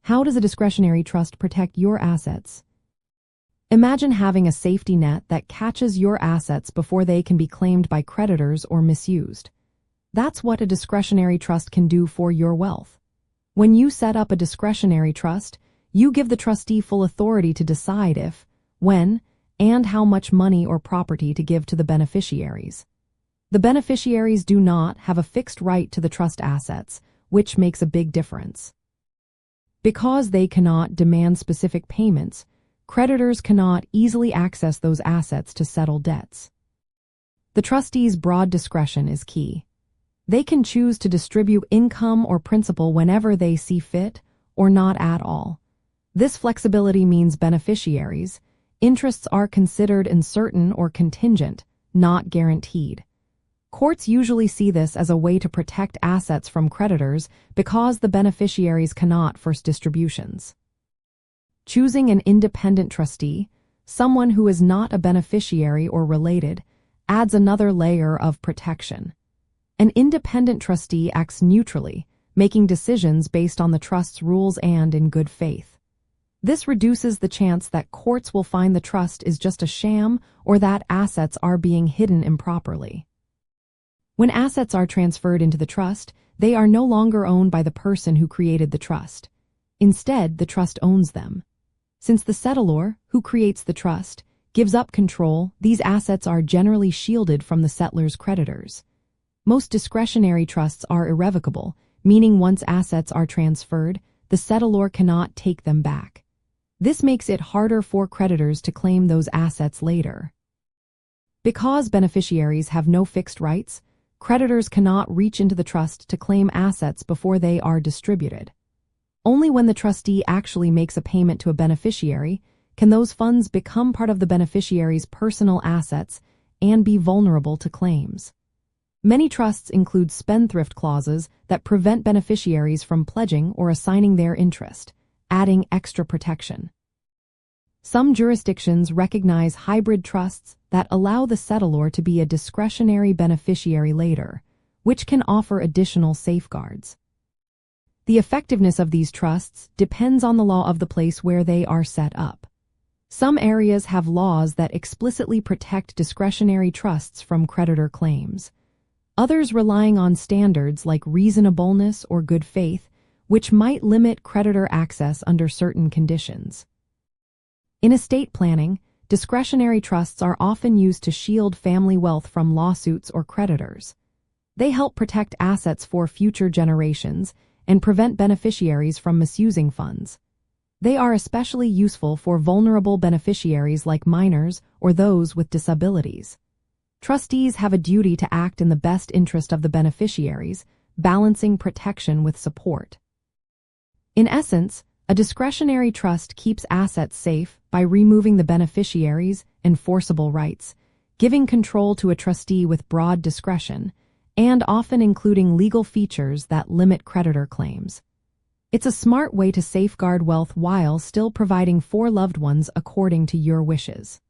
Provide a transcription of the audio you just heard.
How does a discretionary trust protect your assets? Imagine having a safety net that catches your assets before they can be claimed by creditors or misused. That's what a discretionary trust can do for your wealth. When you set up a discretionary trust, you give the trustee full authority to decide if, when, and how much money or property to give to the beneficiaries. The beneficiaries do not have a fixed right to the trust assets, which makes a big difference. Because they cannot demand specific payments, creditors cannot easily access those assets to settle debts. The trustee's broad discretion is key. They can choose to distribute income or principal whenever they see fit, or not at all. This flexibility means beneficiaries' interests are considered uncertain or contingent, not guaranteed. Courts usually see this as a way to protect assets from creditors because the beneficiaries cannot force distributions. Choosing an independent trustee, someone who is not a beneficiary or related, adds another layer of protection. An independent trustee acts neutrally, making decisions based on the trust's rules and in good faith. This reduces the chance that courts will find the trust is just a sham or that assets are being hidden improperly. When assets are transferred into the trust, they are no longer owned by the person who created the trust. Instead, the trust owns them. Since the settlor, who creates the trust, gives up control, these assets are generally shielded from the settlor's creditors. Most discretionary trusts are irrevocable, meaning once assets are transferred, the settlor cannot take them back. This makes it harder for creditors to claim those assets later. Because beneficiaries have no fixed rights, creditors cannot reach into the trust to claim assets before they are distributed. Only when the trustee actually makes a payment to a beneficiary can those funds become part of the beneficiary's personal assets and be vulnerable to claims. Many trusts include spendthrift clauses that prevent beneficiaries from pledging or assigning their interest, adding extra protection. Some jurisdictions recognize hybrid trusts that allow the settlor to be a discretionary beneficiary later, which can offer additional safeguards. The effectiveness of these trusts depends on the law of the place where they are set up. Some areas have laws that explicitly protect discretionary trusts from creditor claims. Others relying on standards like reasonableness or good faith, which might limit creditor access under certain conditions. In estate planning, discretionary trusts are often used to shield family wealth from lawsuits or creditors. They help protect assets for future generations and prevent beneficiaries from misusing funds. They are especially useful for vulnerable beneficiaries like minors or those with disabilities. Trustees have a duty to act in the best interest of the beneficiaries, balancing protection with support. In essence, a discretionary trust keeps assets safe by removing the beneficiary's enforceable rights, giving control to a trustee with broad discretion, and often including legal features that limit creditor claims. It's a smart way to safeguard wealth while still providing for loved ones according to your wishes.